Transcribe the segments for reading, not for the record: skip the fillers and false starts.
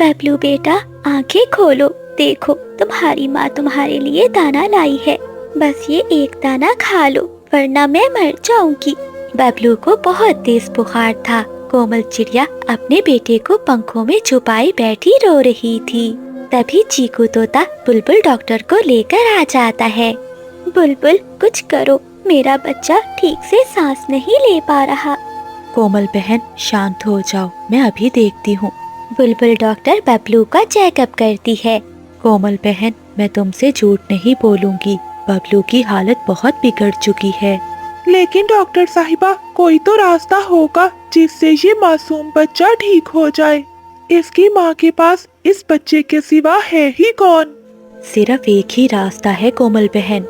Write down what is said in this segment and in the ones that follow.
बबलू बेटा, आंखें खोलो, देखो तुम्हारी माँ तुम्हारे लिए दाना लाई है, बस ये एक दाना खा लो वरना मैं मर जाऊंगी। बबलू को बहुत तेज बुखार था। कोमल चिड़िया अपने बेटे को पंखों में छुपाई बैठी रो रही थी। तभी चीकू तोता बुलबुल डॉक्टर को लेकर आ जाता है। बुलबुल, कुछ करो, मेरा बच्चा ठीक से सांस नहीं ले पा रहा। कोमल बहन शांत हो जाओ, मैं अभी देखती हूँ। बुलबुल डॉक्टर बबलू का चेकअप करती है। कोमल बहन, मैं तुमसे झूठ नहीं बोलूंगी, बबलू की हालत बहुत बिगड़ चुकी है। लेकिन डॉक्टर साहिबा, कोई तो रास्ता होगा जिससे ये मासूम बच्चा ठीक हो जाए। इसकी माँ के पास इस बच्चे के सिवा है ही कौन? सिर्फ एक ही रास्ता है कोमल बहन।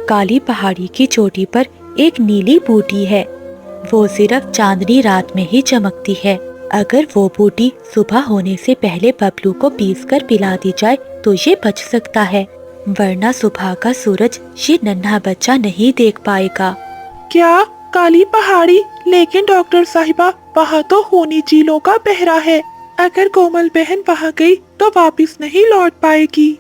काली पहाड़ी की चोटी पर एक नीली बूटी है, वो सिर्फ चांदनी रात में ही चमकती है। अगर वो बूटी सुबह होने से पहले बबलू को पीसकर पिला दी जाए तो ये बच सकता है, वरना सुबह का सूरज ये नन्हा बच्चा नहीं देख पाएगा। क्या काली पहाड़ी? लेकिन डॉक्टर साहिबा, वहाँ तो खूनी चीलों का पहरा है। अगर कोमल बहन वहाँ गई तो वापस नहीं लौट पाएगी।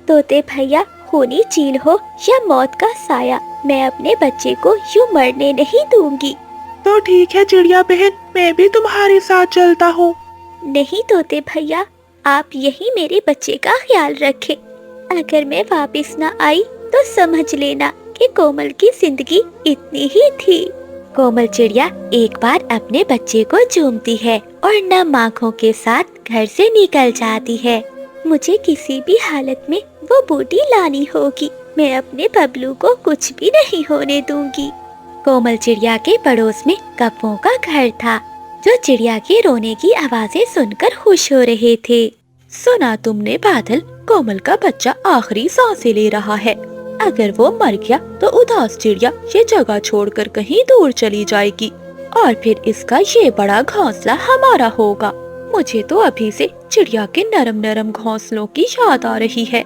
तोते भैया, खूनी चील हो या मौत का साया, मैं अपने बच्चे को यूं मरने नहीं दूंगी। तो ठीक है चिड़िया बहन, मैं भी तुम्हारे साथ चलता हूँ। नहीं तोते भैया, आप यही मेरे बच्चे का ख्याल रखें। अगर मैं वापस न आई तो समझ लेना कि कोमल की जिंदगी इतनी ही थी। कोमल चिड़िया एक बार अपने बच्चे को चूमती है और नम आँखों के साथ घर से निकल जाती है। मुझे किसी भी हालत में वो बूटी लानी होगी, मैं अपने बबलू को कुछ भी नहीं होने दूंगी। कोमल चिड़िया के पड़ोस में कौवों का घर था, जो चिड़िया के रोने की आवाजें सुनकर खुश हो रहे थे। सुना तुमने बादल, कोमल का बच्चा आखिरी सांसें ले रहा है। अगर वो मर गया तो उदास चिड़िया ये जगह छोड़कर कहीं दूर चली जाएगी और फिर इसका ये बड़ा घोंसला हमारा होगा। मुझे तो अभी से चिड़िया के नरम नरम घोंसलों की याद आ रही है।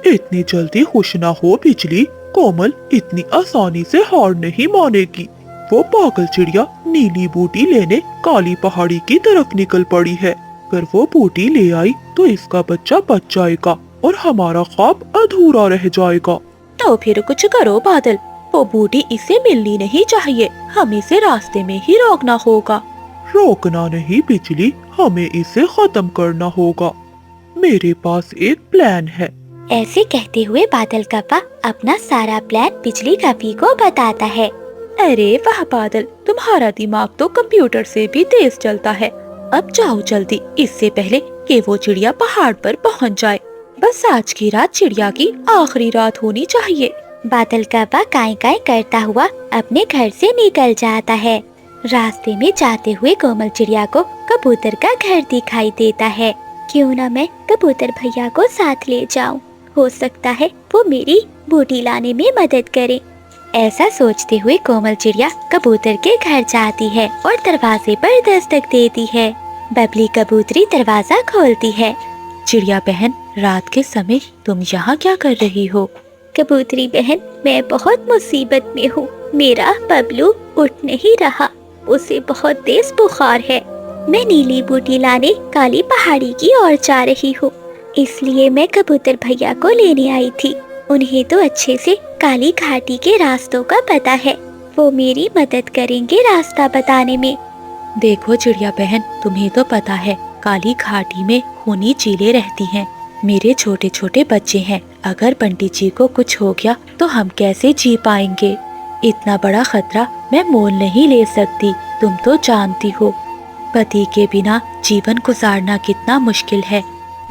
इतनी जल्दी खुश ना हो बिजली, कोमल इतनी आसानी से हार नहीं मानेगी। वो पागल चिड़िया नीली बूटी लेने काली पहाड़ी की तरफ निकल पड़ी है। अगर वो बूटी ले आई तो इसका बच्चा बच जाएगा और हमारा ख्वाब अधूरा रह जाएगा। तो फिर कुछ करो बादल, वो बूटी इसे मिलनी नहीं चाहिए, हम इसे रास्ते में ही रोकना होगा। रोकना नहीं बिजली, हमें इसे खत्म करना होगा। मेरे पास एक प्लान है। ऐसे कहते हुए बादल कप्पा अपना सारा प्लान बिजली कपी को बताता है। अरे वाह बादल, तुम्हारा दिमाग तो कंप्यूटर से भी तेज चलता है। अब जाओ जल्दी, इससे पहले कि वो चिड़िया पहाड़ पर पहुंच जाए। बस आज की रात चिड़िया की आखिरी रात होनी चाहिए। बादल कप्पा काई काई करता हुआ अपने घर से निकल जाता है। रास्ते में जाते हुए कोमल चिड़िया को कबूतर का घर दिखाई देता है। क्यों ना मैं कबूतर भैया को साथ ले जाऊं, हो सकता है वो मेरी बूटी लाने में मदद करे। ऐसा सोचते हुए कोमल चिड़िया कबूतर के घर जाती है और दरवाजे पर दस्तक देती है। बबली कबूतरी दरवाजा खोलती है। चिड़िया बहन, रात के समय तुम यहाँ क्या कर रही हो? कबूतरी बहन, मैं बहुत मुसीबत में हूँ। मेरा बबलू उठ नहीं रहा, उसे बहुत तेज बुखार है। मैं नीली बूटी लाने काली पहाड़ी की ओर जा रही हूँ, इसलिए मैं कबूतर भैया को लेने आई थी। उन्हें तो अच्छे से काली घाटी के रास्तों का पता है, वो मेरी मदद करेंगे रास्ता बताने में। देखो चिड़िया बहन, तुम्हें तो पता है काली घाटी में खूनी चीलें रहती हैं। मेरे छोटे छोटे बच्चे हैं, अगर बंटी जी को कुछ हो गया तो हम कैसे जी पाएंगे? इतना बड़ा खतरा मैं मोल नहीं ले सकती, तुम तो जानती हो। पति के बिना जीवन गुजारना कितना मुश्किल है।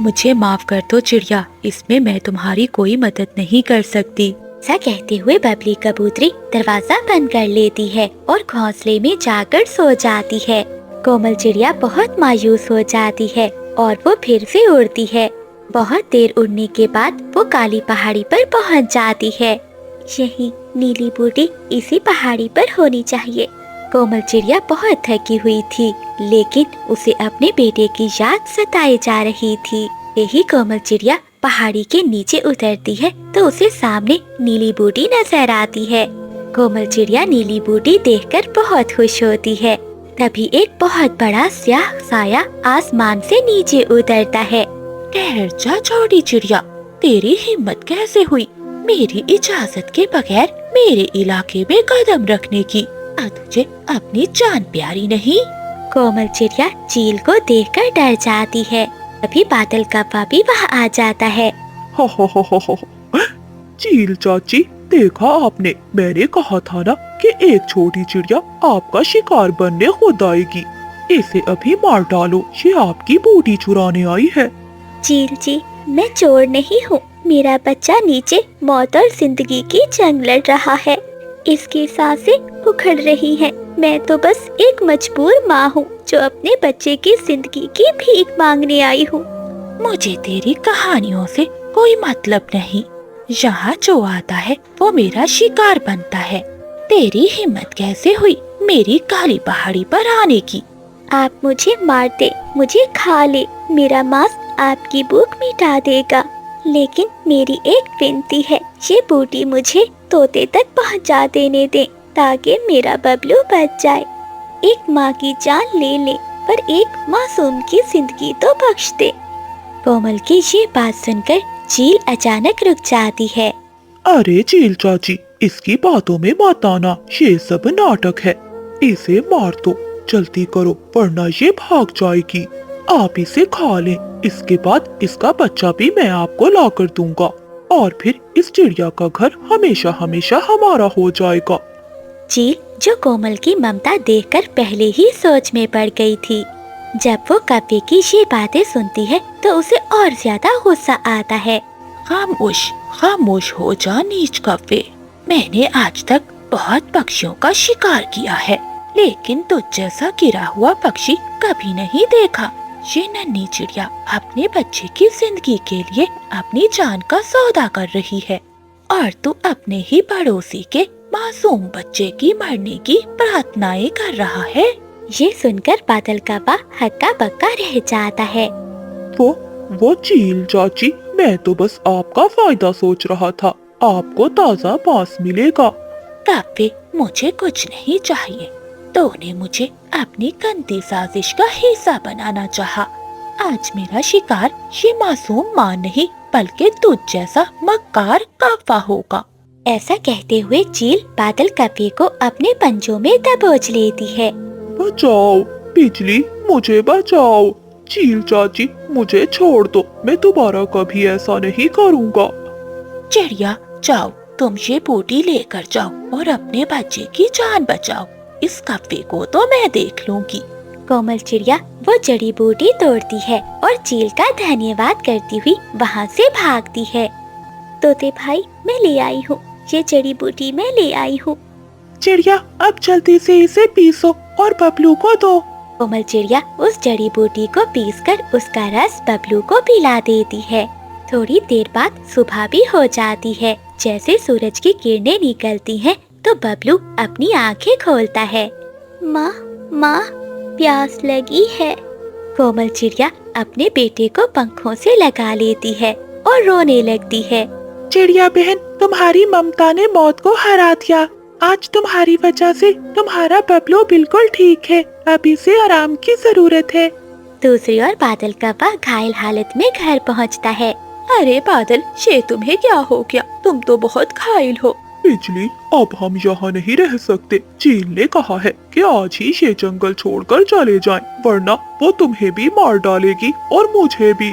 मुझे माफ कर दो चिड़िया, इसमें मैं तुम्हारी कोई मदद नहीं कर सकती। ऐसा कहते हुए बबली कबूतरी दरवाजा बंद कर लेती है और घोंसले में जाकर सो जाती है। कोमल चिड़िया बहुत मायूस हो जाती है और वो फिर से उड़ती है। बहुत देर उड़ने के बाद वो काली पहाड़ी पर पहुंच जाती है। यही नीली बूटी इसी पहाड़ी पर होनी चाहिए। कोमल चिड़िया बहुत थकी हुई थी, लेकिन उसे अपने बेटे की याद सताई जा रही थी। यही कोमल चिड़िया पहाड़ी के नीचे उतरती है तो उसे सामने नीली बूटी नजर आती है। कोमल चिड़िया नीली बूटी देखकर बहुत खुश होती है। तभी एक बहुत बड़ा स्याह साया आसमान से नीचे उतरता है। ठहर जा छोटी चिड़िया, तेरी हिम्मत कैसे हुई मेरी इजाजत के बगैर मेरे इलाके में कदम रखने की? तुझे अपनी जान प्यारी नहीं? कोमल चिड़िया चील को देखकर डर जाती है। तभी बादल कौवा भी वहाँ आ जाता है। हो। चील चाची, देखा आपने, मैंने कहा था ना कि एक छोटी चिड़िया आपका शिकार बनने खुद आएगी। इसे अभी मार डालो, ये आपकी बूटी चुराने आई है। चील जी, मैं चोर नहीं हूँ। मेरा बच्चा नीचे मौत और जिंदगी की जंग लड़ रहा है। इसकी सांसें उखड़ रही हैं। मैं तो बस एक मजबूर माँ हूँ जो अपने बच्चे की जिंदगी की भीख मांगने आई हूँ। मुझे तेरी कहानियों से कोई मतलब नहीं। यहाँ जो आता है वो मेरा शिकार बनता है। तेरी हिम्मत कैसे हुई मेरी काली पहाड़ी पर आने की? आप मुझे मार दे, मुझे खा ले, मेरा मांस आपकी भूख मिटा देगा। लेकिन मेरी एक विनती है, ये बूटी मुझे तोते तक पहुंचा देने दे ताकि मेरा बबलू बच जाए। एक माँ की जान ले ले, पर एक मासूम की जिंदगी तो बख्श दे। कोमल की ये बात सुनकर चील अचानक रुक जाती है। अरे चील चाची, इसकी बातों में मत आना, ये सब नाटक है। इसे मार दो, जल्दी करो, वरना ये भाग जाएगी। आप इसे खा लें, इसके बाद इसका बच्चा भी मैं आपको ला कर दूंगा और फिर इस चिड़िया का घर हमेशा हमेशा हमारा हो जाएगा। चील, जो कोमल की ममता देखकर पहले ही सोच में पड़ गई थी, जब वो कौवे की ये बातें सुनती है तो उसे और ज्यादा गुस्सा आता है। खामोश हो जा नीच कौवे। मैंने आज तक बहुत पक्षियों का शिकार किया है, लेकिन तुझ जैसा गिरा हुआ पक्षी कभी नहीं देखा। ये नन्ही चिड़िया अपने बच्चे की जिंदगी के लिए अपनी जान का सौदा कर रही है और तू अपने ही पड़ोसी के मासूम बच्चे की मरने की प्रार्थनाएं कर रहा है। ये सुनकर बादल कौवा हक्का बक्का रह जाता है। वो चील चाची, मैं तो बस आपका फायदा सोच रहा था। आपको ताजा मांस मिलेगा। कौवे, मुझे कुछ नहीं चाहिए। तूने मुझे अपनी गंदी साजिश का हिस्सा बनाना चाहा। आज मेरा शिकार ये मासूम माँ नहीं बल्कि तुझ जैसा मक्कार कौवा होगा। ऐसा कहते हुए चील बादल कौवे को अपने पंजों में दबोच लेती है। बचाओ बिजली, मुझे बचाओ। चील चाची, मुझे छोड़ दो, मैं दोबारा कभी ऐसा नहीं करूँगा। चिड़िया, जाओ, तुम ये बूटी लेकर जाओ और अपने बच्चे की जान बचाओ। इस कौवे को तो मैं देख लूंगी। कोमल चिड़िया वो जड़ी बूटी तोड़ती है और चील का धन्यवाद करती हुई वहाँ से भागती है। तोते भाई, मैं ले आई हूँ, ये जड़ी बूटी मैं ले आई हूँ। चिड़िया, अब जल्दी से इसे पीसो और बबलू को दो। कोमल चिड़िया उस जड़ी बूटी को पीसकर उसका रस बबलू को पिला देती है। थोड़ी देर बाद सुबह भी हो जाती है। जैसे सूरज की किरणें निकलती हैं तो बबलू अपनी आंखें खोलता है। माँ, प्यास लगी है। कोमल चिड़िया अपने बेटे को पंखों से लगा लेती है और रोने लगती है। चिड़िया बहन, तुम्हारी ममता ने मौत को हरा दिया। आज तुम्हारी वजह से तुम्हारा बबलू बिल्कुल ठीक है। अब इसे आराम की जरूरत है। दूसरी ओर बादल कौवा घायल हालत में घर पहुंचता है। अरे बादल, ये तुम्हें क्या हो गया? तुम तो बहुत घायल हो। बिजली, अब हम यहाँ नहीं रह सकते। चील ने कहा है कि आज ही ये जंगल छोड़कर चले जाएं, वरना वो तुम्हें भी मार डालेगी और मुझे भी।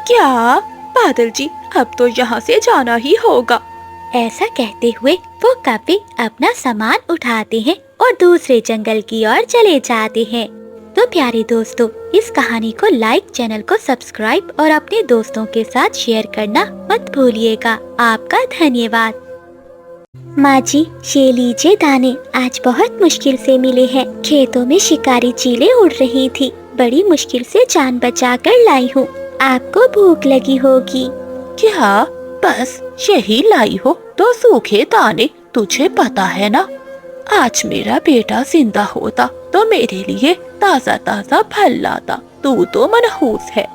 क्या? बादल जी, अब तो यहाँ से जाना ही होगा। ऐसा कहते हुए वो कौवे अपना सामान उठाते हैं और दूसरे जंगल की ओर चले जाते हैं। तो प्यारे दोस्तों, इस कहानी को लाइक, चैनल को सब्सक्राइब और अपने दोस्तों के साथ शेयर करना मत भूलिएगा। आपका धन्यवाद। माँ जी, ये लीजिए दाने, आज बहुत मुश्किल से मिले हैं। खेतों में शिकारी चीलें उड़ रही थी, बड़ी मुश्किल से जान बचाकर लाई हूँ। आपको भूख लगी होगी। क्या बस यही लाई हो तो सूखे दाने? तुझे पता है ना, आज मेरा बेटा जिंदा होता तो मेरे लिए ताजा ताजा फल लाता। तू तो मनहूस है।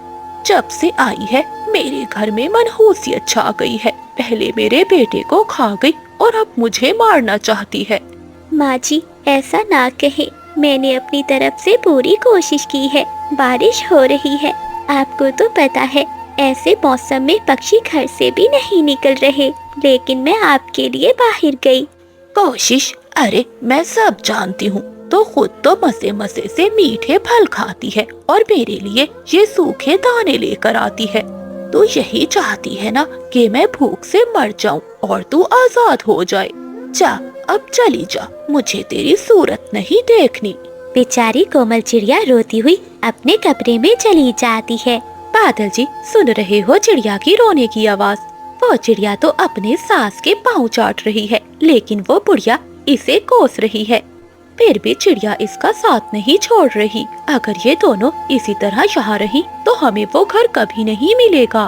जब से आई है मेरे घर में मनहूसियत छा गई है। पहले मेरे बेटे को खा गई और अब मुझे मारना चाहती है। माँ जी, ऐसा ना कहे, मैंने अपनी तरफ से पूरी कोशिश की है। बारिश हो रही है, आपको तो पता है ऐसे मौसम में पक्षी घर से भी नहीं निकल रहे, लेकिन मैं आपके लिए बाहर गई। कोशिश? अरे मैं सब जानती हूँ, तो खुद तो मसे मसे से मीठे फल खाती है और मेरे लिए ये सूखे दाने लेकर आती है। तू यही चाहती है ना कि मैं भूख से मर जाऊं और तू आजाद हो जाए। जा, अब चली जा, मुझे तेरी सूरत नहीं देखनी। बेचारी कोमल चिड़िया रोती हुई अपने कमरे में चली जाती है। बादल जी, सुन रहे हो चिड़िया की रोने की आवाज? वो चिड़िया तो अपने सास के पाँव चाट रही है, लेकिन वो बुढ़िया इसे कोस रही है। फिर भी चिड़िया इसका साथ नहीं छोड़ रही। अगर ये दोनों इसी तरह यहाँ रही तो हमें वो घर कभी नहीं मिलेगा।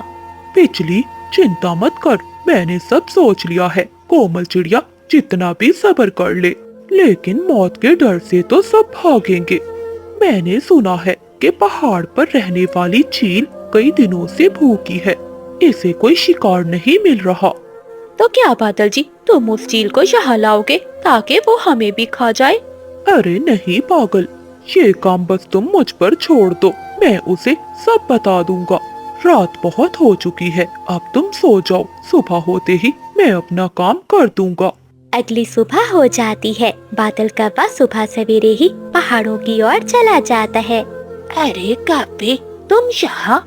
बिजली, चिंता मत कर, मैंने सब सोच लिया है। कोमल चिड़िया जितना भी सब्र कर ले, लेकिन मौत के डर से तो सब भागेंगे। मैंने सुना है कि पहाड़ पर रहने वाली चील कई दिनों से भूखी है, इसे कोई शिकार नहीं मिल रहा। तो क्या बादल जी, तुम उस चील को यहाँ लाओगे ताकि वो हमें भी खा जाए? अरे नहीं पागल, ये काम बस तुम मुझ पर छोड़ दो, मैं उसे सब बता दूंगा। रात बहुत हो चुकी है, अब तुम सो जाओ, सुबह होते ही मैं अपना काम कर दूंगा। अगली सुबह हो जाती है। बादल कौवा सुबह सवेरे ही पहाड़ों की ओर चला जाता है। अरे कौवे, तुम यहाँ?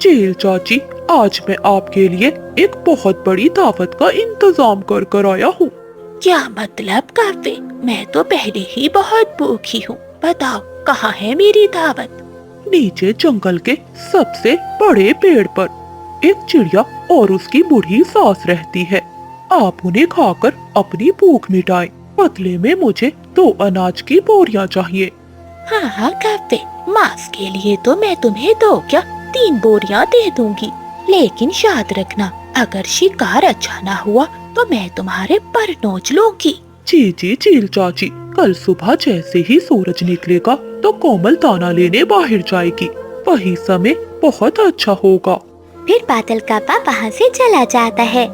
चील चाची, आज मैं आपके लिए एक बहुत बड़ी दावत का इंतजाम कर आया हूँ। क्या मतलब कौवे? मैं तो पहले ही बहुत भूखी हूँ, बताओ कहाँ है मेरी दावत? नीचे जंगल के सबसे बड़े पेड़ पर एक चिड़िया और उसकी बूढ़ी सास रहती है। आप उन्हें खाकर अपनी भूख मिटाएं। बदले में मुझे 2 अनाज की बोरियां चाहिए। हाँ हाँ कौवे, मांस के लिए तो मैं तुम्हें 2 क्या 3 बोरियां दे दूंगी, लेकिन याद रखना अगर शिकार अच्छा ना हुआ तो मैं तुम्हारे पर नोच लूंगी। जी जी चील चाची, कल सुबह जैसे ही सूरज निकलेगा तो कोमल दाना लेने बाहर जाएगी, वही समय बहुत अच्छा होगा। फिर बादल कौवा वहाँ से चला जाता है।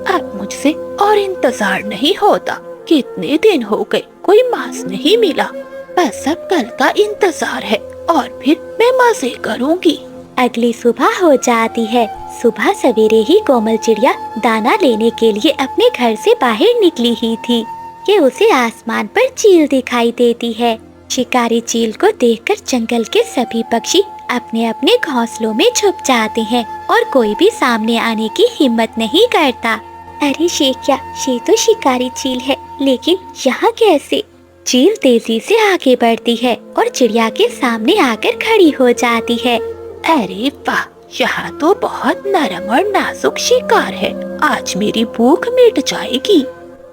अब मुझसे और इंतजार नहीं होता, कितने दिन हो गए कोई मांस नहीं मिला। बस अब कल का इंतजार है और फिर मैं मजे करूंगी। अगली सुबह हो जाती है। सुबह सवेरे ही कोमल चिड़िया दाना लेने के लिए अपने घर से बाहर निकली ही थी कि उसे आसमान पर चील दिखाई देती है। शिकारी चील को देखकर जंगल के सभी पक्षी अपने अपने घोंसलों में छुप जाते हैं और कोई भी सामने आने की हिम्मत नहीं करता। अरे ये तो शिकारी चील है, लेकिन यहाँ कैसे? चील तेजी से आगे बढ़ती है और चिड़िया के सामने आकर खड़ी हो जाती है। अरे वाह, यहाँ तो बहुत नरम और नाजुक शिकार है, आज मेरी भूख मिट जाएगी।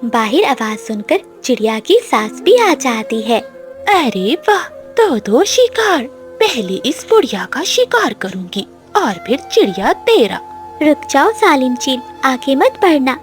बाहर आवाज सुनकर चिड़िया की सास भी आ जाती है। अरे वाह, 2 शिकार, पहले इस बुढ़िया का शिकार करूंगी और फिर चिड़िया तेरा। रुक जाओ जालिम चील, आगे मत बढ़ना।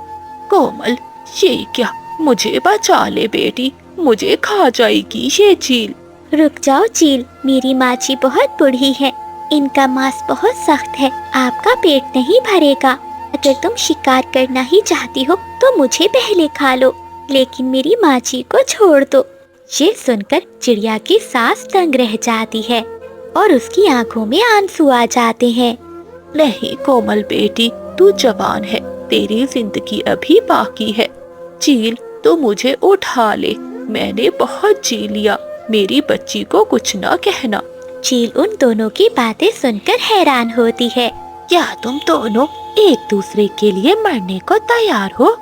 कोमल, ये क्या? मुझे बचा ले बेटी, मुझे खा जाएगी ये चील। रुक जाओ चील, मेरी माची बहुत बूढ़ी है, इनका मांस बहुत सख्त है, आपका पेट नहीं भरेगा। अगर तुम शिकार करना ही चाहती हो तो मुझे पहले खा लो, लेकिन मेरी माची को छोड़ दो। ये सुनकर चिड़िया की सास दंग रह जाती है और उसकी आंखों में आंसू आ जाते हैं। नहीं कोमल बेटी, तू जवान है, तेरी जिंदगी अभी बाकी है। चील, तू मुझे उठा ले, मैंने बहुत जी लिया, मेरी बच्ची को कुछ न कहना। चील उन दोनों की बातें सुनकर हैरान होती है। क्या तुम दोनों एक दूसरे के लिए मरने को तैयार हो?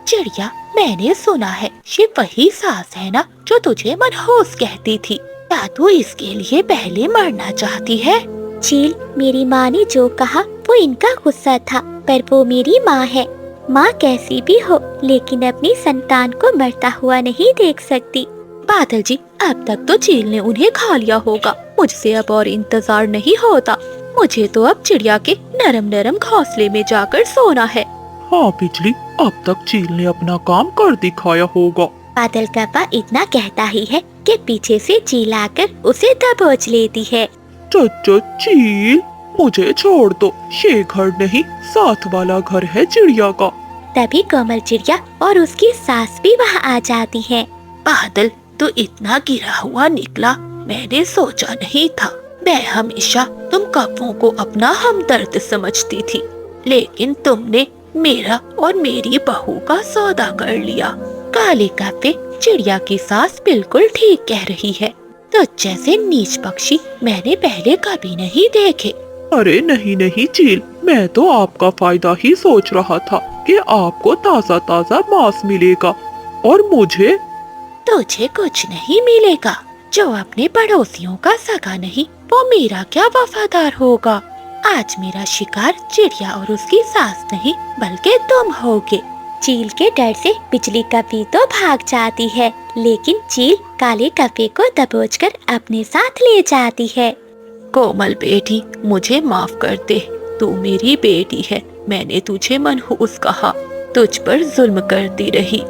चिड़िया, मैंने सुना है ये वही सास है ना जो तुझे मनहूस कहती थी, क्या तू इसके लिए पहले मरना चाहती है? चील, मेरी माँ ने जो कहा वो इनका गुस्सा था, पर वो मेरी माँ है। माँ कैसी भी हो, लेकिन अपनी संतान को मरता हुआ नहीं देख सकती। बादल जी, अब तक तो चील ने उन्हें खा लिया होगा, मुझसे अब और इंतजार नहीं होता। मुझे तो अब चिड़िया के नरम नरम घोंसले में जाकर सोना है। हाँ बिजली, अब तक चील ने अपना काम कर दिखाया होगा। बादल कौवा इतना कहता ही है कि पीछे से चील आकर उसे दबोच लेती है। चच्चो चील, मुझे छोड़ दो, ये घर नहीं साथ वाला घर है चिड़िया का। तभी कोमल चिड़िया और उसकी सास भी वहाँ आ जाती है। बादल, तो इतना गिरा हुआ निकला, मैंने सोचा नहीं था। मैं हमेशा तुम कौवों को अपना हमदर्द समझती थी, लेकिन तुमने मेरा और मेरी बहू का सौदा कर लिया। काले कौवे, चिड़िया की सास बिल्कुल ठीक कह रही है। तो जैसे नीच पक्षी मैंने पहले कभी नहीं देखे। अरे नहीं नहीं चील, मैं तो आपका फायदा ही सोच रहा था कि आपको ताजा ताजा मांस मिलेगा और मुझे। तुझे कुछ नहीं मिलेगा। जो अपने पड़ोसियों का सगा नहीं, वो मेरा क्या वफादार होगा। आज मेरा शिकार चिड़िया और उसकी सास नहीं, बल्कि तुम होगे। चील के डर से बिजली कौवी तो भाग जाती है, लेकिन चील काले कौवे को दबोचकर अपने साथ ले जाती है। कोमल बेटी, मुझे माफ कर दे। तू मेरी बेटी है, मैंने तुझे मनहूस कहा, तुझ पर जुल्म करती रही।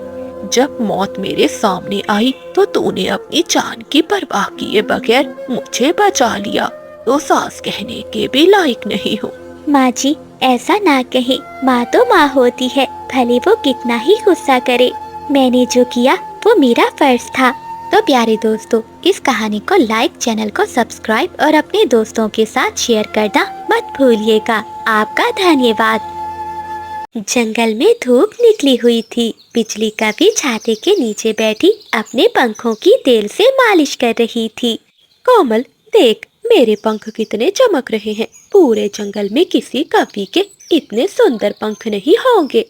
जब मौत मेरे सामने आई तो तूने अपनी जान की परवाह किए बगैर मुझे बचा लिया। तो सास कहने के भी लायक नहीं हो। माँ जी, ऐसा ना कहें, माँ तो माँ होती है, भले वो कितना ही गुस्सा करे। मैंने जो किया वो मेरा फर्ज था। तो प्यारे दोस्तों, इस कहानी को लाइक, चैनल को सब्सक्राइब और अपने दोस्तों के साथ शेयर करना मत भूलिएगा। आपका धन्यवाद। जंगल में धूप निकली हुई थी। बिजली कौवी छाते के नीचे बैठी अपने पंखों की तेल से मालिश कर रही थी। कोमल देख, मेरे पंख कितने चमक रहे हैं। पूरे जंगल में किसी कौवी के इतने सुंदर पंख नहीं होंगे।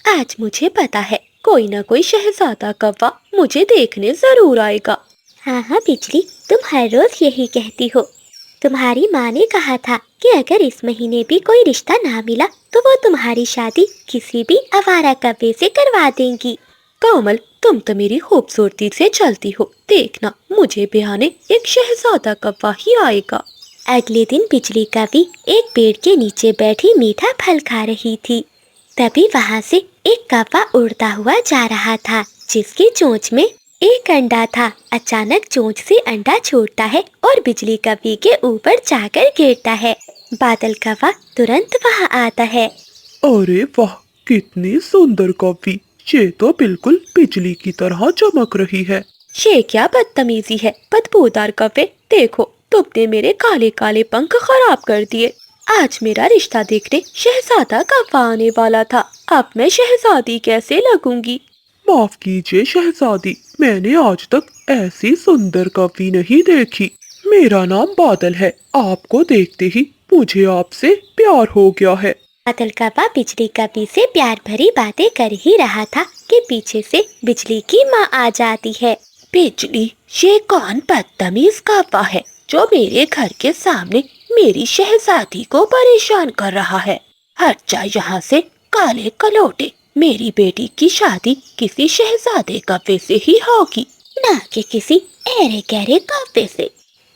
आज मुझे पता है, कोई ना कोई शहजादा कौवा मुझे देखने जरूर आएगा। हाँ हाँ बिजली, तुम हर रोज यही कहती हो। तुम्हारी माँ ने कहा था कि अगर इस महीने भी कोई रिश्ता ना मिला तो वो तुम्हारी शादी किसी भी आवारा कौवे से करवा देंगी। कोमल, तुम तो मेरी खूबसूरती से चलती हो। देखना, मुझे ब्याहने एक शहजादा कौवा ही आएगा। अगले दिन बिजली कौवी एक पेड़ के नीचे बैठी मीठा फल खा रही थी। तभी वहाँ से एक कौवा उड़ता हुआ जा रहा था, जिसकी चोंच में एक अंडा था। अचानक चोंच से अंडा छूटता है और बिजली कौवी के ऊपर जाकर गिरता है। बादल कौवा तुरंत वहाँ आता है। अरे वाह, कितनी सुंदर कौवी, ये तो बिल्कुल बिजली की तरह चमक रही है। ये क्या बदतमीजी है बदबूदार कौवे। देखो, तुमने मेरे काले काले पंख खराब कर दिए। आज मेरा रिश्ता देखने शहजादा कौवा आने वाला था, अब मैं शहजादी कैसे लगूंगी। माफ कीजिए शहजादी, मैंने आज तक ऐसी सुंदर कौवी नहीं देखी। मेरा नाम बादल है, आपको देखते ही मुझे आपसे प्यार हो गया है। बादल कौवा बिजली कौवी से प्यार भरी बातें कर ही रहा था कि पीछे से बिजली की माँ आ जाती है। बिजली, ये कौन बदतमीज कौवा है जो मेरे घर के सामने मेरी शहजादी को परेशान कर रहा है। हट जा यहाँ से काले कलोटे। मेरी बेटी की शादी किसी शहजादे कौवे से ही होगी, ना कि किसी ऐरे गहरे कौवे से।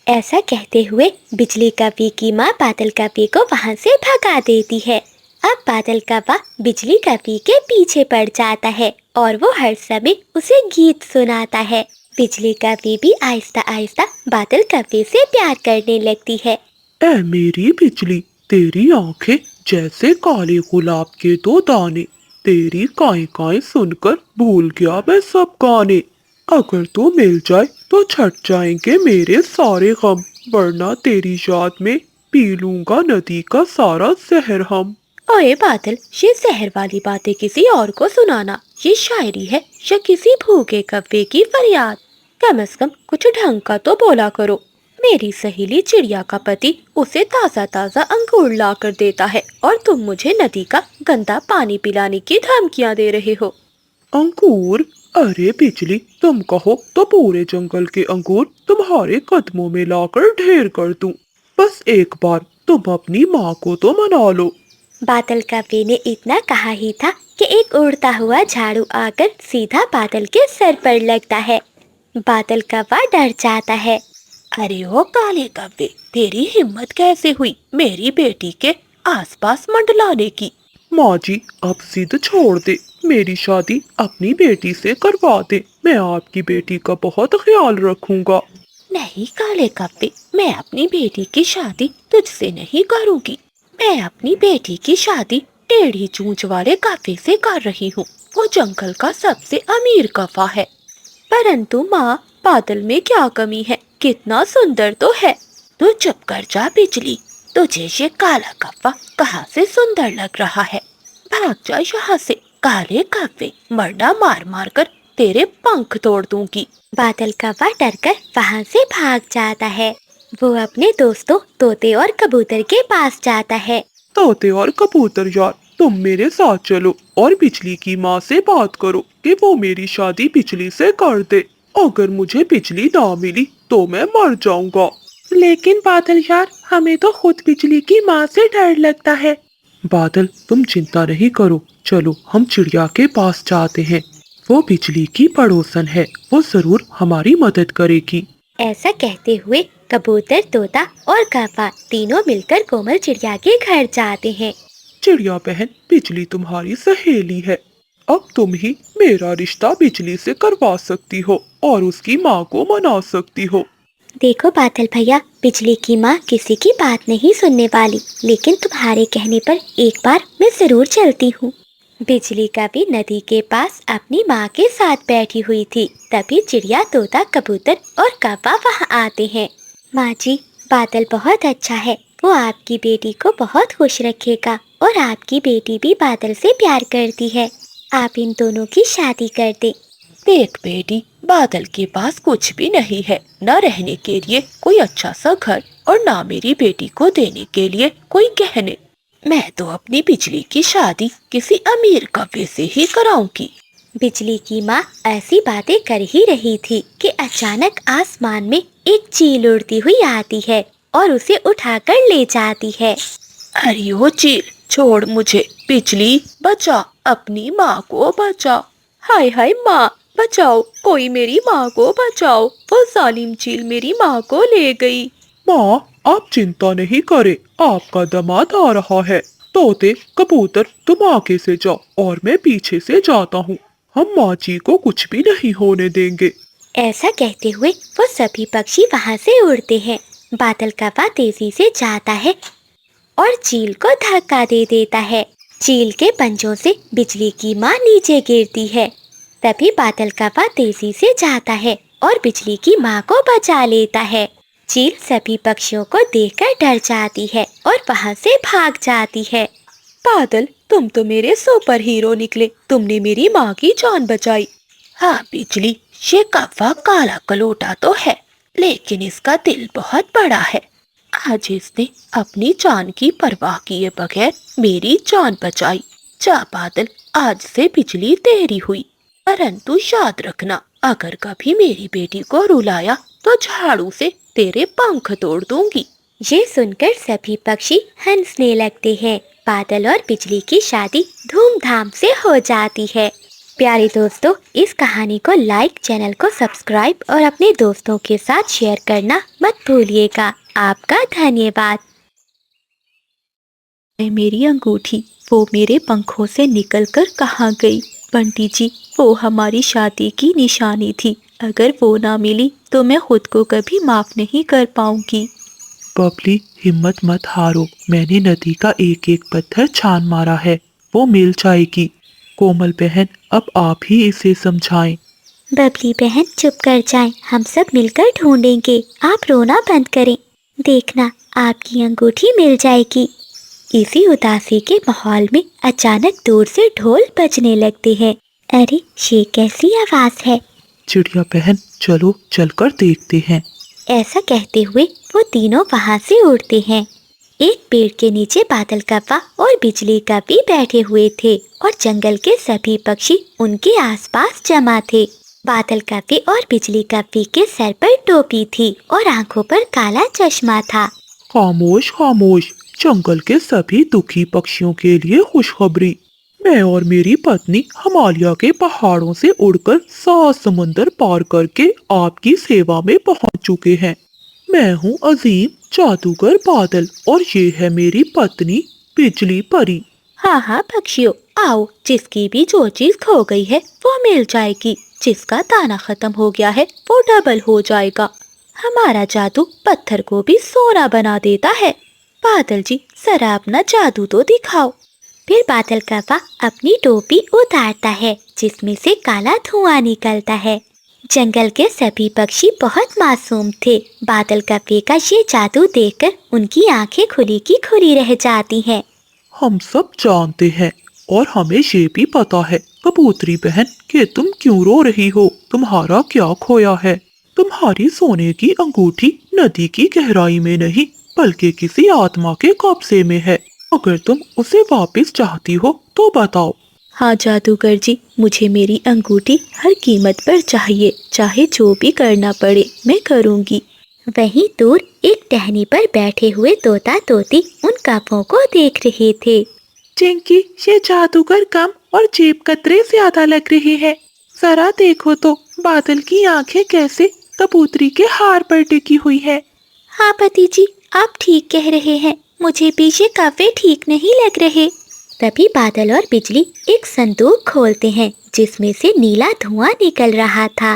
ऐसा कहते हुए बिजली कौवी की माँ बादल कौवे को वहाँ से भगा देती है। अब बादल कौवा बिजली कौवी के पीछे पड़ जाता है और वो हर समय उसे गीत सुनाता है। बिजली कौवी भी आहिस्ता आहिस्ता बादल कौवे से प्यार करने लगती है। ऐ मेरी बिजली, तेरी आंखें जैसे काले गुलाब के दो दाने। तेरी काएं काएं सुनकर भूल गया मैं सब गाने। अगर तू मिल जाए तो छट जाएंगे मेरे सारे गम, वरना तेरी याद में पी लूंगा नदी का सारा जहर हम। ओए बादल, ये जहर वाली बातें किसी और को सुनाना ये शायरी है या किसी भूखे कौवे की फरियाद। कम से कम कुछ ढंग का तो बोला करो। मेरी सहेली चिड़िया का पति उसे ताज़ा ताज़ा अंगूर ला कर देता है और तुम मुझे नदी का गंदा पानी पिलाने की धमकियां दे रहे हो। अंगूर? अरे बिजली, तुम कहो तो पूरे जंगल के अंगूर तुम्हारे कदमों में लाकर ढेर कर दूं। बस एक बार तुम अपनी माँ को तो मना लो। बादल कौवे ने इतना कहा ही था कि एक उड़ता हुआ झाड़ू आकर सीधा बादल के सर पर लगता है। बादल कौवा डर जाता है। अरे ओ काले कौवे, तेरी हिम्मत कैसे हुई मेरी बेटी के आसपास मंडलाने की। माँ जी, अब जिद छोड़ दे, मेरी शादी अपनी बेटी से करवा दे। मैं आपकी बेटी का बहुत ख्याल रखूंगा। नहीं काले कौवे, मैं अपनी बेटी की शादी तुझसे नहीं करूंगी। मैं अपनी बेटी की शादी टेढ़ी चोंच वाले कौवे से कर रही हूँ। वो जंगल का सबसे अमीर कौवा है। परंतु माँ, बादल में क्या कमी है, कितना सुंदर तो है। तू चुप कर जा बिजली, तुझे ये काला कौवा कहाँ से सुंदर लग रहा है। भाग जा यहाँ से काले कौवे, वरना मार मार कर तेरे पंख तोड़ दूंगी। बादल कौवा डरकर वहाँ से भाग जाता है। वो अपने दोस्तों तोते और कबूतर के पास जाता है। तोते और कबूतर यार, तुम मेरे साथ चलो और बिजली की माँ से बात करो कि वो मेरी शादी बिजली से कर दे। अगर मुझे बिजली ना मिली तो मैं मर जाऊंगा। लेकिन बादल यार, हमें तो खुद बिजली की माँ से डर लगता है। बादल, तुम चिंता नहीं करो, चलो हम चिड़िया के पास जाते हैं। वो बिजली की पड़ोसन है, वो जरूर हमारी मदद करेगी। ऐसा कहते हुए कबूतर, तोता और कौवा तीनों मिलकर कोमल चिड़िया के घर जाते हैं। चिड़िया बहन, बिजली तुम्हारी सहेली है। अब तुम ही मेरा रिश्ता बिजली से करवा सकती हो और उसकी माँ को मना सकती हो। देखो बादल भैया, बिजली की माँ किसी की बात नहीं सुनने वाली, लेकिन तुम्हारे कहने पर एक बार मैं जरूर चलती हूँ। बिजली कभी नदी के पास अपनी माँ के साथ बैठी हुई थी। तभी चिड़िया, तोता, कबूतर और कौवा वहाँ आते हैं। माँ जी, बादल बहुत अच्छा है, वो आपकी बेटी को बहुत खुश रखेगा और आपकी बेटी भी बादल से प्यार करती है। आप इन दोनों की शादी कर दें। देख बेटी, बादल के पास कुछ भी नहीं है, न रहने के लिए कोई अच्छा सा घर और ना मेरी बेटी को देने के लिए कोई गहने। मैं तो अपनी बिजली की शादी किसी अमीर कौवे से ही कराऊंगी। बिजली की माँ ऐसी बातें कर ही रही थी कि अचानक आसमान में एक चील उड़ती हुई आती है और उसे उठाकर ले जाती है। अरे ओ चील, छोड़ मुझे। बिजली बचा, अपनी माँ को बचा। हाय हाय माँ, बचाओ, कोई मेरी माँ को बचाओ, वो जालिम चील मेरी माँ को ले गई। माँ, आप चिंता नहीं करें, आपका दामाद आ रहा है। तोते, कबूतर, तुम आगे से जाओ और मैं पीछे से जाता हूँ। हम माँ जी को कुछ भी नहीं होने देंगे। ऐसा कहते हुए वो सभी पक्षी वहाँ से उड़ते हैं। बादल कौवा तेजी से जाता है और चील को धक्का दे देता है। चील के पंजों से बिजली की माँ नीचे गिरती है। तभी बादल कौवा तेजी से जाता है और बिजली की माँ को बचा लेता है। चील सभी पक्षियों को देखकर डर जाती है और वहाँ से भाग जाती है। बादल, तुम तो मेरे सुपर हीरो निकले, तुमने मेरी माँ की जान बचाई। हाँ बिजली, ये कौवा काला कलोटा तो है, लेकिन इसका दिल बहुत बड़ा है। आज इसने अपनी जान की परवाह किए बगैर मेरी जान बचाई। जा बादल, आज से बिजली तेरी हुई, परंतु याद रखना, अगर कभी मेरी बेटी को रुलाया तो झाड़ू से तेरे पंख तोड़ दूंगी। ये सुनकर सभी पक्षी हंसने लगते हैं। बादल और बिजली की शादी धूमधाम से हो जाती है। प्यारे दोस्तों, इस कहानी को लाइक, चैनल को सब्सक्राइब और अपने दोस्तों के साथ शेयर करना मत भूलिएगा। आपका धन्यवाद। मेरी अंगूठी, वो मेरे पंखों से निकलकर कहाँ गई? बंटी जी, वो हमारी शादी की निशानी थी, अगर वो ना मिली तो मैं खुद को कभी माफ नहीं कर पाऊंगी। बबली, हिम्मत मत हारो, मैंने नदी का एक एक पत्थर छान मारा है, वो मिल जाएगी। कोमल बहन, अब आप ही इसे समझाएं। बबली बहन चुप कर जाएं, हम सब मिलकर ढूंढेंगे। आप रोना बंद करें, देखना आपकी अंगूठी मिल जाएगी। इसी उदासी के माहौल में अचानक दूर से ढोल बजने लगते हैं। अरे, ये कैसी आवाज है? चिड़िया बहन, चलो चलकर देखते हैं। ऐसा कहते हुए वो तीनों वहाँ से उड़ते हैं। एक पेड़ के नीचे बादल कौवा और बिजली कौवी बैठे हुए थे और जंगल के सभी पक्षी उनके आसपास जमा थे। बादल कौवे और बिजली कौवी के सर पर टोपी थी और आंखों पर काला चश्मा था। खामोश खामोश, जंगल के सभी दुखी पक्षियों के लिए खुशखबरी। मैं और मेरी पत्नी हिमालय के पहाड़ों से उड़कर 7 समंदर पार करके आपकी सेवा में पहुंच चुके हैं। मैं हूं अजीम जादूगर बादल और ये है मेरी पत्नी बिजली परी। हाँ हाँ पक्षियों, आओ, जिसकी भी जो चीज खो गई है वो मिल जाएगी, जिसका दाना खत्म हो गया है वो डबल हो जाएगा। हमारा जादू पत्थर को भी सोना बना देता है। बादल जी, जरा अपना जादू तो दिखाओ। फिर बादल कौवा अपनी टोपी उतारता है जिसमें से काला धुआं निकलता है। जंगल के सभी पक्षी बहुत मासूम थे। बादल कव्वे का ये जादू देखकर उनकी आंखें खुली की खुली रह जाती हैं। हम सब जानते हैं और हमें ये भी पता है कबूतरी बहन कि तुम क्यों रो रही हो। तुम्हारा क्या खोया है? तुम्हारी सोने की अंगूठी नदी की गहराई में नहीं बल्कि किसी आत्मा के कब्जे में है। अगर तुम उसे वापस चाहती हो तो बताओ। हाँ जादूगर जी, मुझे मेरी अंगूठी हर कीमत पर चाहिए, चाहे जो भी करना पड़े मैं करूँगी। वहीं दूर एक टहनी पर बैठे हुए तोता तोती उन कव्वों को देख रहे थे। चिंकी, ये जादूगर कम और जेब कतरे ज्यादा लग रहे हैं। जरा देखो तो बादल की आंखें कैसे कबूतरी के हार पर टिकी हुई है। हाँ पति जी, आप ठीक कह रहे हैं, मुझे भी ये कव्वे ठीक नहीं लग रहे। तभी बादल और बिजली एक संदूक खोलते हैं जिसमें से नीला धुआं निकल रहा था।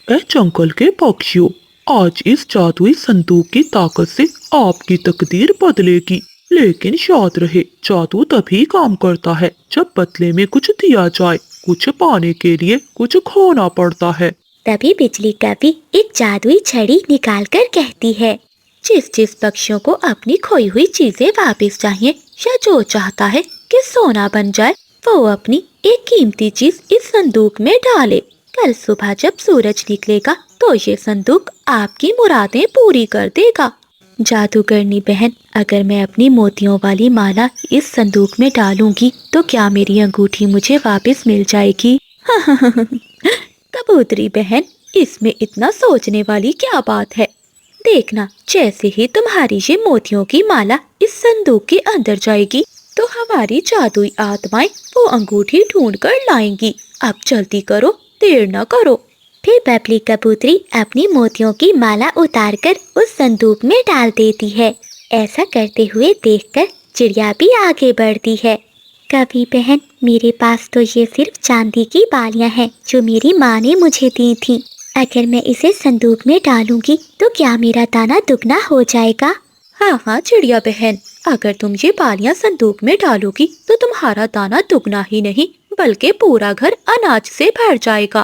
ए जंगल के पक्षियों, आज इस जादुई संदूक की ताकत से आपकी तकदीर बदलेगी। लेकिन याद रहे, जादू तभी काम करता है जब बदले में कुछ दिया जाए। कुछ पाने के लिए कुछ खोना पड़ता है। तभी बिजली कवि एक जादुई छड़ी निकालकर कहती है, जिस पक्षियों को अपनी खोई हुई चीजें वापस चाहिए या जो चाहता है कि सोना बन जाए, वो अपनी एक कीमती चीज इस संदूक में डाले। कल सुबह जब सूरज निकलेगा तो ये संदूक आपकी मुरादें पूरी कर देगा। जादूगरनी बहन, अगर मैं अपनी मोतियों वाली माला इस संदूक में डालूंगी तो क्या मेरी अंगूठी मुझे वापस मिल जाएगी? कबूतरी बहन, इसमें इतना सोचने वाली क्या बात है? देखना, जैसे ही तुम्हारी ये मोतियों की माला इस संदूक के अंदर जाएगी तो हमारी जादुई आत्माएं वो अंगूठी ढूंढ कर लाएंगी। अब जल्दी करो, देर न करो। फिर बबली कबूतरी अपनी मोतियों की माला उतारकर उस संदूक में डाल देती है। ऐसा करते हुए देखकर चिड़िया भी आगे बढ़ती है। कवि बहन, मेरे पास तो ये सिर्फ चांदी की बालियां हैं जो मेरी माँ ने मुझे दी थी। अगर मैं इसे संदूक में डालूंगी तो क्या मेरा दाना दुगना हो जाएगा? हाँ चिड़िया बहन, अगर तुम ये बालियां संदूक में डालोगी तो तुम्हारा दाना दुगना ही नहीं बल्कि पूरा घर अनाज से भर जाएगा।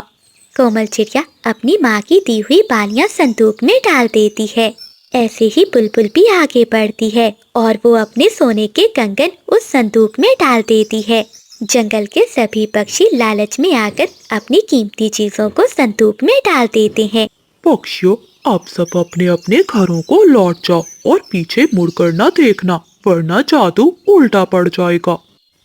कोमल चिड़िया अपनी माँ की दी हुई बालियां संदूक में डाल देती है। ऐसे ही बुलबुल भी आगे बढ़ती है और वो अपने सोने के कंगन उस संदूक में डाल देती है। जंगल के सभी पक्षी लालच में आकर अपनी कीमती चीजों को संदूक में डाल देते हैं। पक्षियों, आप सब अपने अपने घरों को लौट जाओ और पीछे मुड़कर न देखना, वरना जादू उल्टा पड़ जाएगा।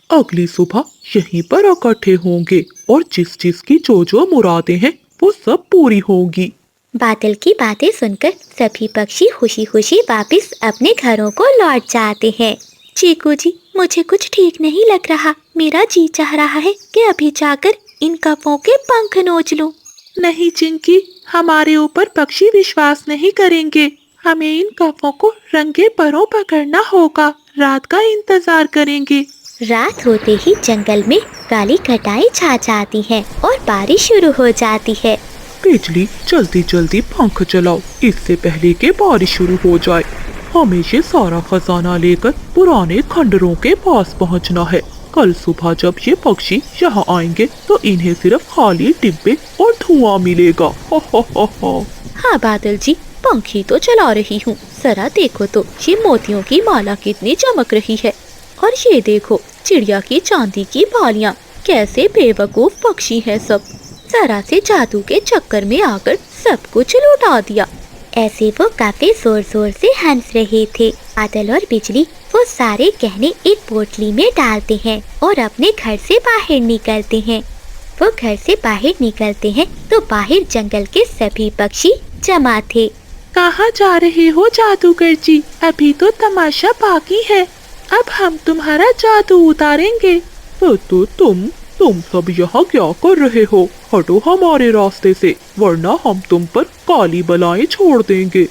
अगली सुबह यहीं पर इकट्ठे होंगे और जिस की जो मुरादें हैं वो सब पूरी होंगी। बादल की बातें सुनकर सभी पक्षी खुशी खुशी वापस अपने घरों को लौट जाते हैं। चीकू जी, मुझे कुछ ठीक नहीं लग रहा। मेरा जी चाह रहा है कि अभी जाकर इन कव्वों के पंख नोच लूं। नहीं चिंकी, हमारे ऊपर पक्षी विश्वास नहीं करेंगे। हमें इन कव्वों को रंगे परों पकड़ना होगा। रात का इंतजार करेंगे। रात होते ही जंगल में काली घटाएं छा जाती हैं और बारिश शुरू हो जाती है। बिजली, जल्दी जल्दी पंख चलाओ, इससे पहले कि बारिश शुरू हो जाए। हमें ये सारा खजाना लेकर पुराने खंडरों के पास पहुंचना है। कल सुबह जब ये पक्षी यहाँ आएंगे तो इन्हें सिर्फ खाली डिब्बे और धुआं मिलेगा। हो। हाँ बादल जी, पंखी तो चला रही हूँ। जरा देखो तो ये मोतियों की माला कितनी चमक रही है, और ये देखो चिड़िया की चांदी की बालियां। कैसे बेवकूफ पक्षी हैं सब। जरा से जादू के चक्कर में आकर सब कुछ लुटा दिया। ऐसे वो काफी जोर जोर से हंस रहे थे। बादल और बिजली वो सारे गहने एक पोटली में डालते हैं और अपने घर से बाहर निकलते हैं। वो घर से बाहर निकलते हैं तो बाहर जंगल के सभी पक्षी जमा थे। कहाँ जा रहे हो जादूगर जी? अभी तो तमाशा बाकी है। अब हम तुम्हारा जादू उतारेंगे। तो तुम सब यहाँ क्या कर रहे हो? हटो हमारे रास्ते से, वरना हम तुम पर काली बलाएं छोड़ देंगे।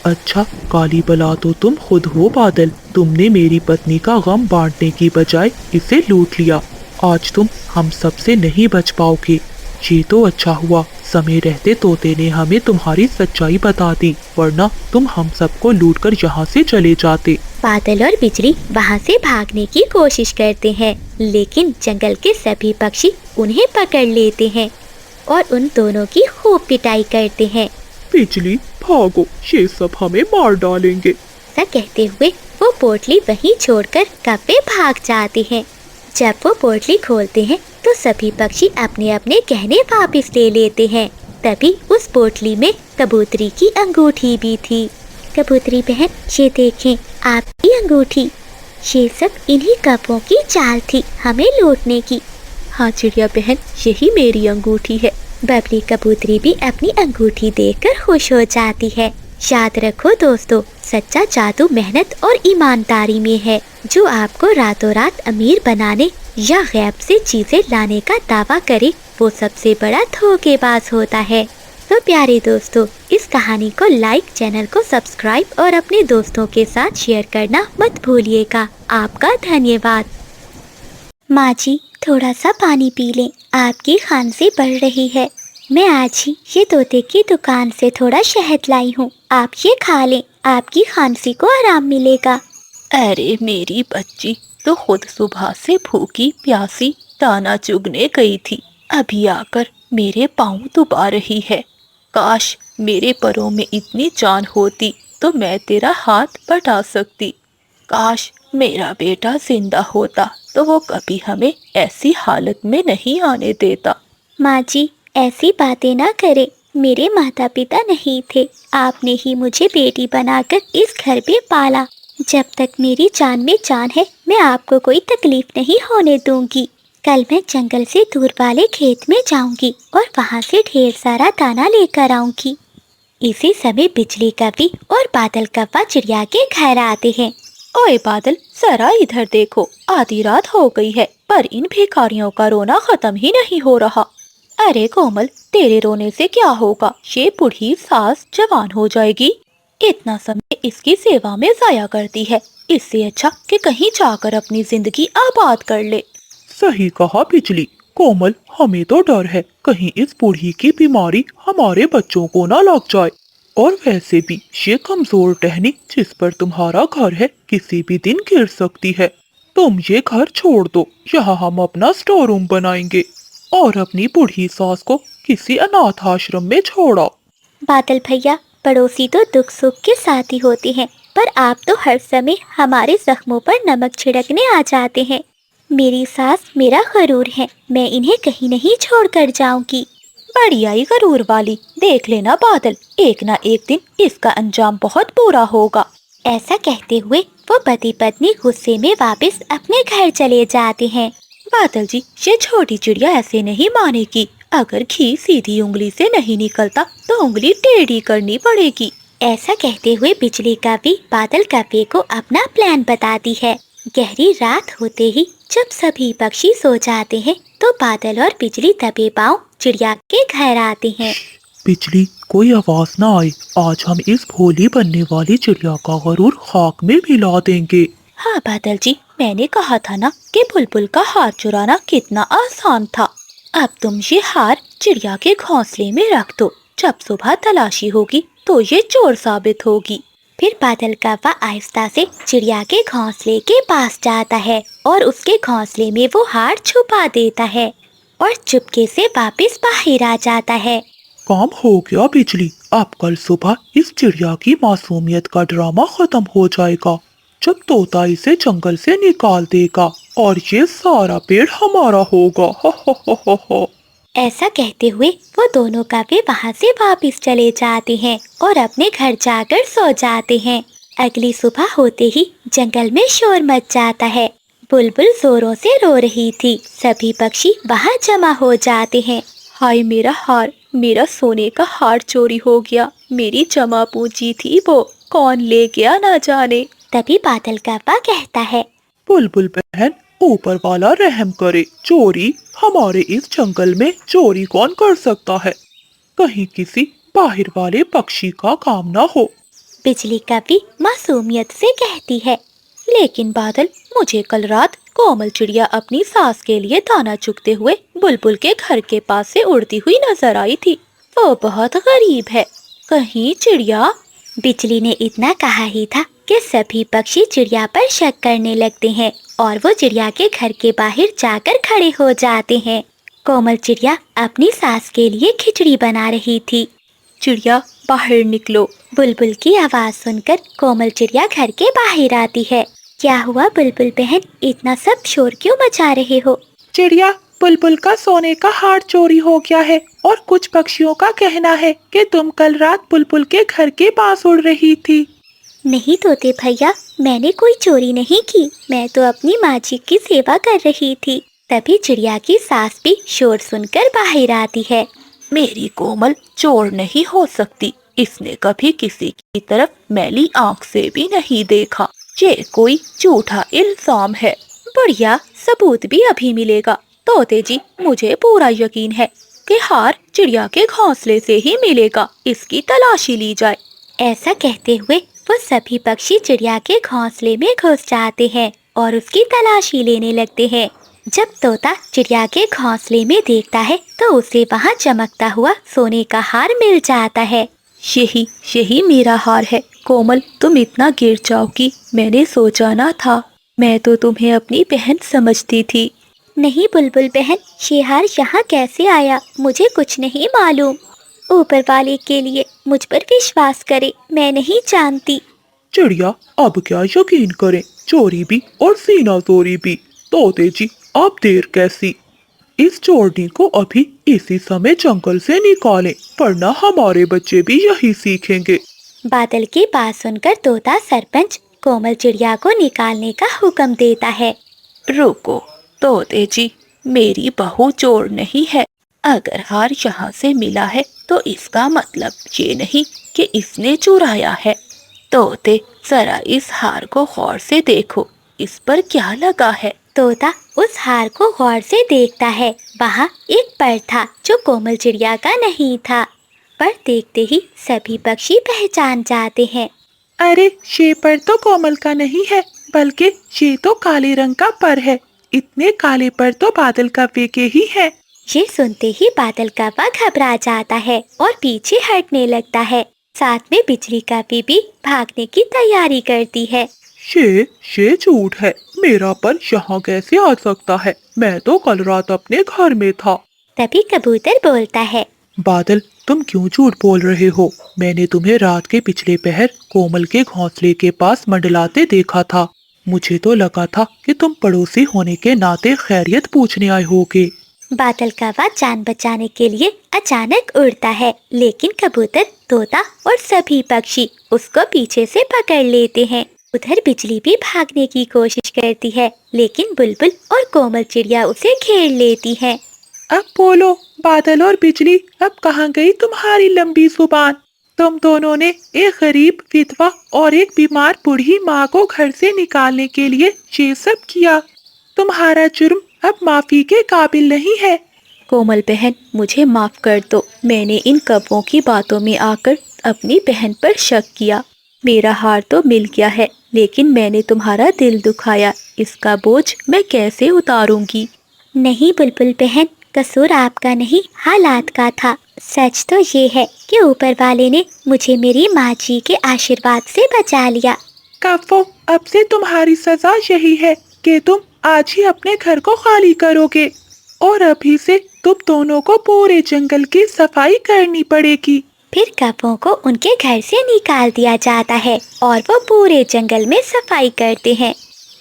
अच्छा, काली बला तो तुम खुद हो बादल। तुमने मेरी पत्नी का गम बांटने की बजाय इसे लूट लिया। आज तुम हम सब से नहीं बच पाओगे। ये तो अच्छा हुआ समय रहते तोते ने हमें तुम्हारी सच्चाई बता दी, वरना तुम हम सबको लूटकर यहाँ से चले जाते। बादल और बिजली वहाँ से भागने की कोशिश करते हैं, लेकिन जंगल के सभी पक्षी उन्हें पकड़ लेते हैं। और उन दोनों की खूब पिटाई करते हैं। बिजली भागो, ये सब हमें मार डालेंगे। ऐसा कहते हुए वो पोटली वहीं छोड़कर कौवे भाग जाते हैं। जब वो पोटली खोलते हैं तो सभी पक्षी अपने अपने गहने वापस ले लेते हैं। तभी उस पोटली में कबूतरी की अंगूठी भी थी। कबूतरी बहन, ये देखें आपकी अंगूठी। ये सब इन्हीं कौवों की चाल थी हमें लूटने की। हाँ चिड़िया बहन, यही मेरी अंगूठी है। बबली कबूतरी भी अपनी अंगूठी देखकर खुश हो जाती है। याद रखो दोस्तों, सच्चा जादू मेहनत और ईमानदारी में है। जो आपको रातों रात अमीर बनाने या गैब से चीजें लाने का दावा करे, वो सबसे बड़ा धोखेबाज होता है। तो प्यारे दोस्तों, इस कहानी को लाइक, चैनल को सब्सक्राइब और अपने दोस्तों के साथ शेयर करना मत भूलिएगा। आपका धन्यवाद। माँ जी, थोड़ा सा पानी पी लें, आपकी खांसी बढ़ रही है। मैं आज ही ये तोते की दुकान से थोड़ा शहद लाई हूँ, आप ये खा लें, आपकी खांसी को आराम मिलेगा। अरे मेरी बच्ची तो खुद सुबह से भूखी प्यासी दाना चुगने गई थी, अभी आकर मेरे पाँव दुबा रही है। काश मेरे पैरों में इतनी जान होती तो मैं तेरा हाथ बटा सकती। काश मेरा बेटा जिंदा होता तो वो कभी हमें ऐसी हालत में नहीं आने देता। माँ जी, ऐसी बातें ना करें, मेरे माता पिता नहीं थे, आपने ही मुझे बेटी बनाकर इस घर पे पाला। जब तक मेरी जान में जान है, मैं आपको कोई तकलीफ नहीं होने दूंगी। कल मैं जंगल से दूर वाले खेत में जाऊंगी और वहाँ से ढेर सारा दाना लेकर आऊंगी। इसी समय बिजली कौवी और बादल कौवा चिड़िया के घर आते हैं। ओए बादल, जरा इधर देखो, आधी रात हो गई है पर इन भिखारियों का रोना खत्म ही नहीं हो रहा। अरे कोमल, तेरे रोने से क्या होगा? ये बूढ़ी सास जवान हो जाएगी। इतना समय इसकी सेवा में जाया करती है, इससे अच्छा कि कहीं जाकर अपनी जिंदगी आबाद कर ले। सही कहा बिजली। कोमल, हमें तो डर है कहीं इस बूढ़ी की बीमारी हमारे बच्चों को ना लग जाए। और वैसे भी ये कमजोर टहनी जिस पर तुम्हारा घर है किसी भी दिन गिर सकती है। तुम ये घर छोड़ दो, यहाँ हम अपना स्टोर रूम बनाएंगे और अपनी बूढ़ी सास को किसी अनाथ आश्रम में छोड़ो। बादल भैया, पड़ोसी तो दुख सुख के साथ ही होते हैं, पर आप तो हर समय हमारे जख्मों पर नमक छिड़कने आ जाते हैं। मेरी सास मेरा गरूर है, मैं इन्हें कहीं नहीं छोड़कर जाऊंगी। बड़ी आई गरूर वाली, देख लेना बादल, एक ना एक दिन इसका अंजाम बहुत बुरा होगा। ऐसा कहते हुए वो पति पत्नी गुस्से में वापस अपने घर चले जाते हैं। बादल जी, ये छोटी चिड़िया ऐसे नहीं मानेगी। अगर घी सीधी उंगली से नहीं निकलता तो उंगली टेढ़ी करनी पड़ेगी। ऐसा कहते हुए बिजली कौवी बादल कौवे को अपना प्लान बताती है। गहरी रात होते ही जब सभी पक्षी सो जाते हैं तो बादल और बिजली दबे पांव चिड़िया के घर आते हैं। बिजली, कोई आवाज ना आए, आज हम इस भोली बनने वाली चिड़िया का गरूर खाक में मिला देंगे। हाँ बादल जी, मैंने कहा था ना कि बुलबुल का हार चुराना कितना आसान था। अब तुम ये हार चिड़िया के घोंसले में रख दो, जब सुबह तलाशी होगी तो ये चोर साबित होगी। फिर बादल कौवा आहिस्ता से चिड़िया के घोंसले के पास जाता है और उसके घोंसले में वो हार छुपा देता है और चुपके से वापस बाहर आ जाता है। काम हो गया बिजली, अब कल सुबह इस चिड़िया की मासूमियत का ड्रामा खत्म हो जाएगा जब तोता इसे जंगल से निकाल देगा और ये सारा पेड़ हमारा होगा। हो हो हो। ऐसा कहते हुए वो दोनों कौवे वहाँ से वापस चले जाते हैं और अपने घर जाकर सो जाते हैं। अगली सुबह होते ही जंगल में शोर मच जाता है। बुलबुल जोरों से रो रही थी, सभी पक्षी वहाँ जमा हो जाते हैं। हाय मेरा हार, मेरा सोने का हार चोरी हो गया। मेरी जमा पूंजी थी वो कौन ले गया ना जाने। तभी बादल कौवा कहता है, बुलबुल बहन, ऊपर वाला रहम करे, चोरी हमारे इस जंगल में चोरी कौन कर सकता है? कहीं किसी बाहर वाले पक्षी का काम ना हो। बिजली कौवी मासूमियत से कहती है, लेकिन बादल, मुझे कल रात कोमल चिड़िया अपनी सास के लिए दाना चुगते हुए बुलबुल के घर के पास से उड़ती हुई नजर आई थी। वो बहुत गरीब है, कहीं चिड़िया। बिजली ने इतना कहा ही था कि सभी पक्षी चिड़िया पर शक करने लगते हैं और वो चिड़िया के घर के बाहर जाकर खड़े हो जाते हैं। कोमल चिड़िया अपनी सास के लिए खिचड़ी बना रही थी। चिड़िया बाहर निकलो। बुलबुल की आवाज सुनकर कोमल चिड़िया घर के बाहर आती है। क्या हुआ बुलबुल बहन, इतना सब शोर क्यों मचा रहे हो? चिड़िया, बुलबुल का सोने का हार चोरी हो गया है और कुछ पक्षियों का कहना है कि तुम कल रात बुलबुल के घर के पास उड़ रही थी। नहीं तोते भैया, मैंने कोई चोरी नहीं की, मैं तो अपनी माँ जी की सेवा कर रही थी। तभी चिड़िया की सास भी शोर सुनकर बाहर आती है। मेरी कोमल चोर नहीं हो सकती, इसने कभी किसी की तरफ मैली आंख से भी नहीं देखा। ये कोई झूठा इल्जाम है। बढ़िया, सबूत भी अभी मिलेगा। तोते जी, मुझे पूरा यकीन है कि हार चिड़िया के घोंसले से ही मिलेगा। इसकी तलाशी ली जाए। ऐसा कहते हुए वो सभी पक्षी चिड़िया के घोंसले में घुस जाते हैं और उसकी तलाशी लेने लगते हैं। जब तोता चिड़िया के घोंसले में देखता है तो उसे वहाँ चमकता हुआ सोने का हार मिल जाता है। यही मेरा हार है। कोमल, तुम इतना गिर जाओगी मैंने सोचा ना था। मैं तो तुम्हें अपनी बहन समझती थी। नहीं बुलबुल बहन, ये हार यहाँ कैसे आया मुझे कुछ नहीं मालूम। ऊपर वाले के लिए मुझ पर विश्वास करे, मैं नहीं जानती। चिड़िया, अब क्या यकीन करें, चोरी भी और सीना तोड़ी भी। तोते जी, अब देर कैसी, इस चोरनी को अभी इसी समय जंगल से निकालें, वरना हमारे बच्चे भी यही सीखेंगे। बादल की बात सुनकर तोता सरपंच कोमल चिड़िया को निकालने का हुक्म देता है। रुको तोते जी, मेरी बहू चोर नहीं है। अगर हार यहाँ से मिला है तो इसका मतलब ये नहीं कि इसने चुराया है। तोते, जरा इस हार को गौर से देखो, इस पर क्या लगा है। तोता उस हार को गौर से देखता है। वहाँ एक पर था जो कोमल चिड़िया का नहीं था। पर देखते ही सभी पक्षी पहचान जाते हैं। अरे, ये पर तो कोमल का नहीं है, बल्कि ये तो काले रंग का पर है। इतने काले पर तो बादल कव्वे के ही है। ये सुनते ही बादल कव्वा घबरा जाता है और पीछे हटने लगता है। साथ में बिजली कव्वे भी भागने की तैयारी करती है। ये झूठ है, मेरा पर यहाँ कैसे आ सकता है? मैं तो कल रात अपने घर में था। तभी कबूतर बोलता है। बादल, तुम क्यों झूठ बोल रहे हो? मैंने तुम्हें रात के पिछले पहर कोमल के घोंसले के पास मंडलाते देखा था। मुझे तो लगा था कि तुम पड़ोसी होने के नाते खैरियत पूछने आए होगे। बादल कव्वा जान बचाने के लिए अचानक उड़ता है, लेकिन कबूतर, तोता और सभी पक्षी उसको पीछे से पकड़ लेते हैं। उधर बिजली भी भागने की कोशिश करती है, लेकिन बुलबुल और कोमल चिड़िया उसे घेर लेती हैं। अब बोलो बादल और बिजली, अब कहाँ गई तुम्हारी लंबी जुबान? तुम दोनों ने एक गरीब विधवा और एक बीमार बूढ़ी माँ को घर से निकालने के लिए ये सब किया। तुम्हारा जुर्म अब माफी के काबिल नहीं है। कोमल बहन, मुझे माफ कर दो। मैंने इन कब्बों की बातों में आकर अपनी बहन पर शक किया। मेरा हार तो मिल गया है, लेकिन मैंने तुम्हारा दिल दुखाया। इसका बोझ मैं कैसे उतारूंगी? नहीं बुलबुल बहन, कसूर आपका नहीं, हालात का था। सच तो ये है कि ऊपर वाले ने मुझे मेरी माँ जी के आशीर्वाद से बचा लिया। कव्वो, अब से तुम्हारी सजा यही है कि तुम आज ही अपने घर को खाली करोगे और अभी से तुम दोनों को पूरे जंगल की सफाई करनी पड़ेगी। फिर कव्वों को उनके घर से निकाल दिया जाता है और वो पूरे जंगल में सफाई करते हैं।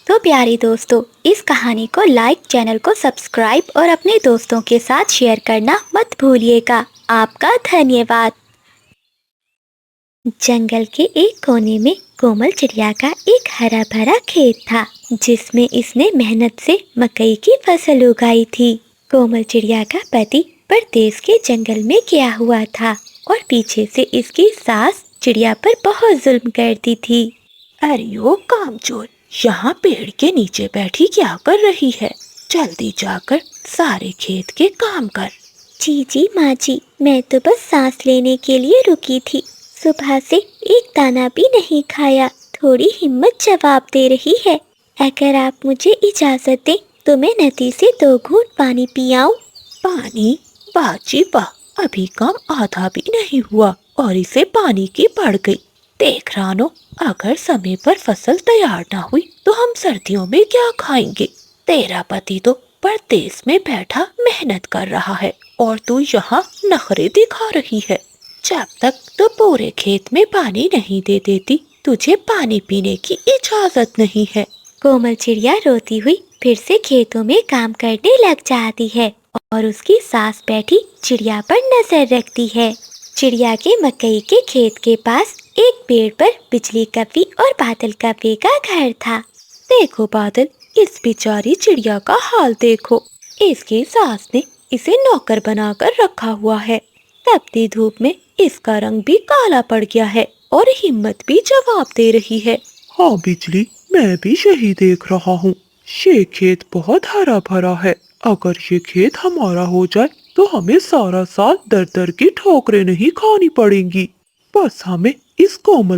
तो प्यारे दोस्तों, इस कहानी को लाइक, चैनल को सब्सक्राइब और अपने दोस्तों के साथ शेयर करना मत भूलिएगा। आपका धन्यवाद। जंगल के एक कोने में कोमल चिड़िया का एक हरा भरा खेत था, जिसमें इसने मेहनत से मकई की फसल उगाई थी। कोमल चिड़िया का पति परदेश के जंगल में गया हुआ था और पीछे से इसकी सास चिड़िया पर बहुत जुल्म करती थी। अरे ओ कामचोर, यहाँ पेड़ के नीचे बैठी क्या कर रही है? जल्दी जाकर सारे खेत के काम कर। जी माँ जी, मैं तो बस सांस लेने के लिए रुकी थी। सुबह से एक दाना भी नहीं खाया। थोड़ी हिम्मत जवाब दे रही है। अगर आप मुझे इजाजत दें तो मैं नदी से 2 घूंट पानी पी आऊं। पानी? बाजी वाह, अभी काम आधा भी नहीं हुआ और इसे पानी की पड़ गई। देख रानो, अगर समय पर फसल तैयार ना हुई तो हम सर्दियों में क्या खाएंगे? तेरा पति तो परदेस में बैठा मेहनत कर रहा है और तू यहाँ नखरे दिखा रही है। जब तक तू पूरे खेत में पानी नहीं दे देती तुझे पानी पीने की इजाजत नहीं है। कोमल चिड़िया रोती हुई फिर से खेतों में काम करने लग जाती है और उसकी सास बैठी चिड़िया पर नजर रखती है। चिड़िया के मकई के खेत के पास एक पेड़ पर बिजली कव्वी और बादल कव्वे का घर था। देखो बादल, इस बेचारी चिड़िया का हाल देखो। इसकी सास ने इसे नौकर बनाकर रखा हुआ है। तपती धूप में इसका रंग भी काला पड़ गया है और हिम्मत भी जवाब दे रही है। हाँ बिजली, मैं भी यही देख रहा हूँ। ये खेत बहुत हरा भरा है। अगर ये खेत हमारा हो जाए तो हमें सारा साल दर दर की ठोकरें नहीं खानी पड़ेंगी। बस हमें इस कोमल